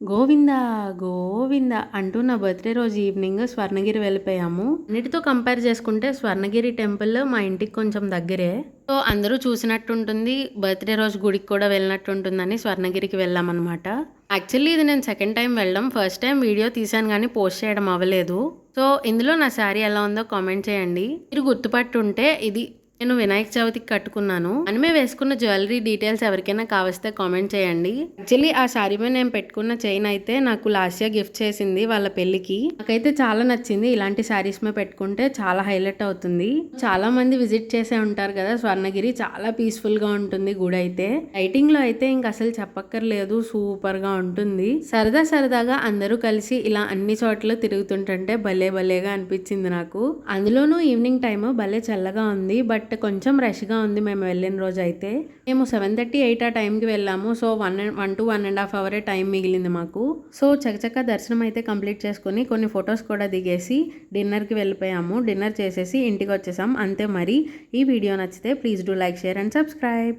గోవిందా గోవింద అంటూ నా బర్త్డే రోజు ఈవినింగ్ స్వర్ణగిరి వెళ్ళిపోయాము. అన్నిటితో కంపేర్ చేసుకుంటే స్వర్ణగిరి టెంపుల్ మా ఇంటికి కొంచెం దగ్గరే. సో అందరూ చూసినట్టుంటుంది, బర్త్డే రోజు గుడికి కూడా వెళ్ళినట్టుంటుందని స్వర్ణగిరికి వెళ్ళామన్నమాట. యాక్చువల్లీ ఇది నేను సెకండ్ టైం వెళ్ళడం. ఫస్ట్ టైం వీడియో తీసాను కానీ పోస్ట్ చేయడం అవ్వలేదు. సో ఇందులో నా శారీ ఎలా ఉందో కామెంట్ చేయండి. మీరు గుర్తుపట్టుంటే ఇది నేను వినాయక చవితికి కట్టుకున్నాను. మనమే వేసుకున్న జ్యువెలరీ డీటెయిల్స్ ఎవరికైనా కావస్తే కామెంట్ చేయండి. యాక్చువల్లీ ఆ శారీ మీద నేను పెట్టుకున్న చైన్ అయితే నాకు లాస్ట్ ఇయర్ గిఫ్ట్ చేసింది వాళ్ళ పెళ్లికి. నాకైతే చాలా నచ్చింది. ఇలాంటి శారీస్ మీద పెట్టుకుంటే చాలా హైలైట్ అవుతుంది. చాలా మంది విజిట్ చేసే ఉంటారు కదా స్వర్ణగిరి, చాలా పీస్ఫుల్ గా ఉంటుంది గుడి అయితే. లైటింగ్ లో అయితే ఇంక అసలు చెప్పక్కర్లేదు, సూపర్ గా ఉంటుంది. సరదాగా అందరూ కలిసి ఇలా అన్ని చోట్ల తిరుగుతుంటే భలే భలేగా అనిపించింది నాకు. అందులోనూ ఈవినింగ్ టైమ్ భలే చల్లగా ఉంది. బట్ కొంచెం రష్గా ఉంది మేము వెళ్ళిన రోజు అయితే. మేము 7:30, 8 ఆ టైంకి వెళ్ళాము. సో 1 to 1.5 అవరే టైం మిగిలింది మాకు. సో చకచక దర్శనం అయితే కంప్లీట్ చేసుకుని కొన్ని ఫొటోస్ కూడా దిగేసి డిన్నర్కి వెళ్ళిపోయాము. డిన్నర్ చేసేసి ఇంటికి వచ్చేసాం అంతే. మరి ఈ వీడియో నచ్చితే please do like, share and subscribe.